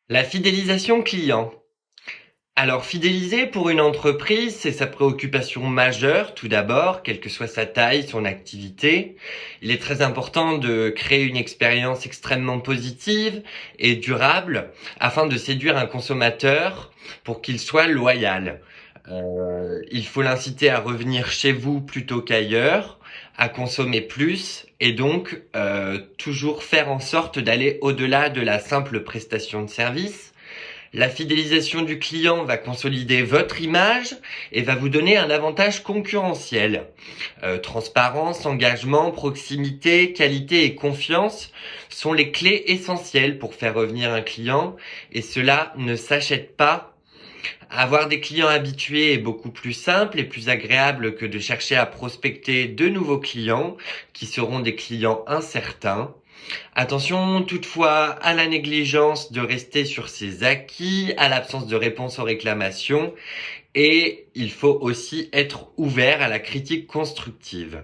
La fidélisation client. Alors, fidéliser pour une entreprise, c'est sa préoccupation majeure, tout d'abord, quelle que soit sa taille, son activité. Il est très important de créer une expérience extrêmement positive et durable afin de séduire un consommateur pour qu'il soit loyal. Il faut l'inciter à revenir chez vous plutôt qu'ailleurs, à consommer plus et donc toujours faire en sorte d'aller au-delà de la simple prestation de service. La fidélisation du client va consolider votre image et va vous donner un avantage concurrentiel. Transparence, engagement, proximité, qualité et confiance sont les clés essentielles pour faire revenir un client et cela ne s'achète pas. Avoir des clients habitués est beaucoup plus simple et plus agréable que de chercher à prospecter de nouveaux clients qui seront des clients incertains. Attention toutefois à la négligence de rester sur ses acquis, à l'absence de réponse aux réclamations et il faut aussi être ouvert à la critique constructive.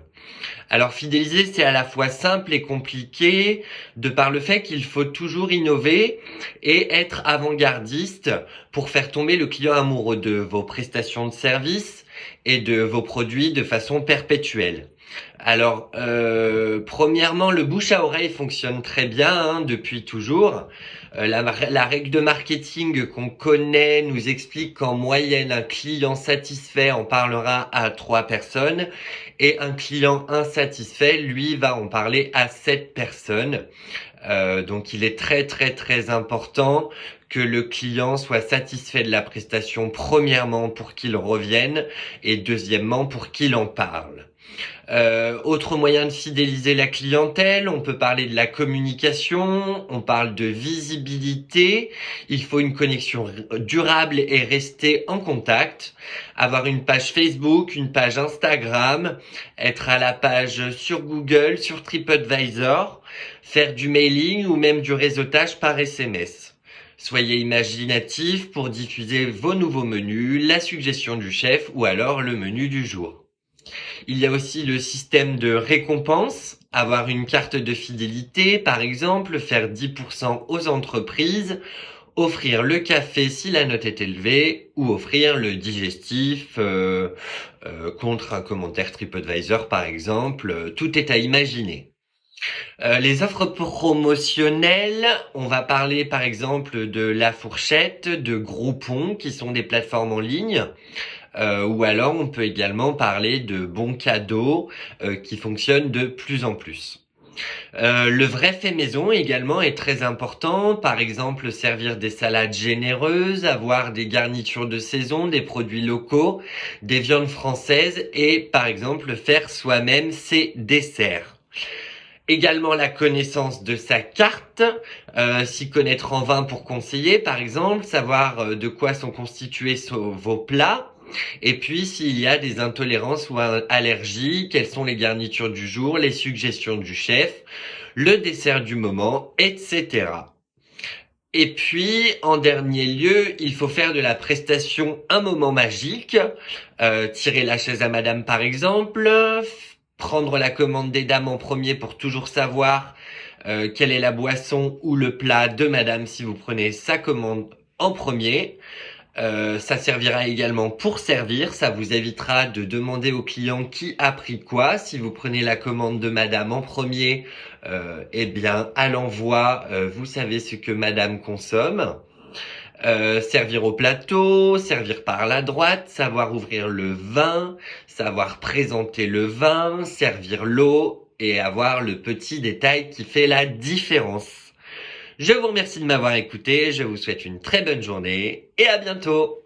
Alors fidéliser, c'est à la fois simple et compliqué de par le fait qu'il faut toujours innover et être avant-gardiste pour faire tomber le client amoureux de vos prestations de service et de vos produits de façon perpétuelle. Alors, premièrement, le bouche à oreille fonctionne très bien depuis toujours. La règle de marketing qu'on connaît nous explique qu'en moyenne, un client satisfait en parlera à 3 personnes et un client insatisfait, lui, va en parler à 7 personnes. Donc, il est très très très important que le client soit satisfait de la prestation, premièrement pour qu'il revienne et deuxièmement pour qu'il en parle. Autre moyen de fidéliser la clientèle, on peut parler de la communication, on parle de visibilité, il faut une connexion durable et rester en contact, avoir une page Facebook, une page Instagram, être à la page sur Google, sur TripAdvisor, faire du mailing ou même du réseautage par SMS. Soyez imaginatif pour diffuser vos nouveaux menus, la suggestion du chef ou alors le menu du jour. Il y a aussi le système de récompense, avoir une carte de fidélité, par exemple, faire 10% aux entreprises, offrir le café si la note est élevée, ou offrir le digestif contre un commentaire TripAdvisor, par exemple. Tout est à imaginer. Les offres promotionnelles, on va parler par exemple de La Fourchette, de Groupon, qui sont des plateformes en ligne. Ou alors on peut également parler de bons cadeaux qui fonctionnent de plus en plus. Le vrai fait maison également est très important. Par exemple, servir des salades généreuses, avoir des garnitures de saison, des produits locaux, des viandes françaises et par exemple faire soi-même ses desserts. Également la connaissance de sa carte, s'y connaître en vin pour conseiller par exemple, savoir de quoi sont constitués vos plats. Et puis, s'il y a des intolérances ou allergies, quelles sont les garnitures du jour, les suggestions du chef, le dessert du moment, etc. Et puis, en dernier lieu, il faut faire de la prestation un moment magique. Tirer la chaise à madame, par exemple. Prendre la commande des dames en premier pour toujours savoir quelle est la boisson ou le plat de madame si vous prenez sa commande en premier. Ça servira également pour servir, ça vous évitera de demander au client qui a pris quoi. Si vous prenez la commande de madame en premier, eh bien à l'envoi, vous savez ce que madame consomme. Servir au plateau, servir par la droite, savoir ouvrir le vin, savoir présenter le vin, servir l'eau et avoir le petit détail qui fait la différence. Je vous remercie de m'avoir écouté, je vous souhaite une très bonne journée et à bientôt.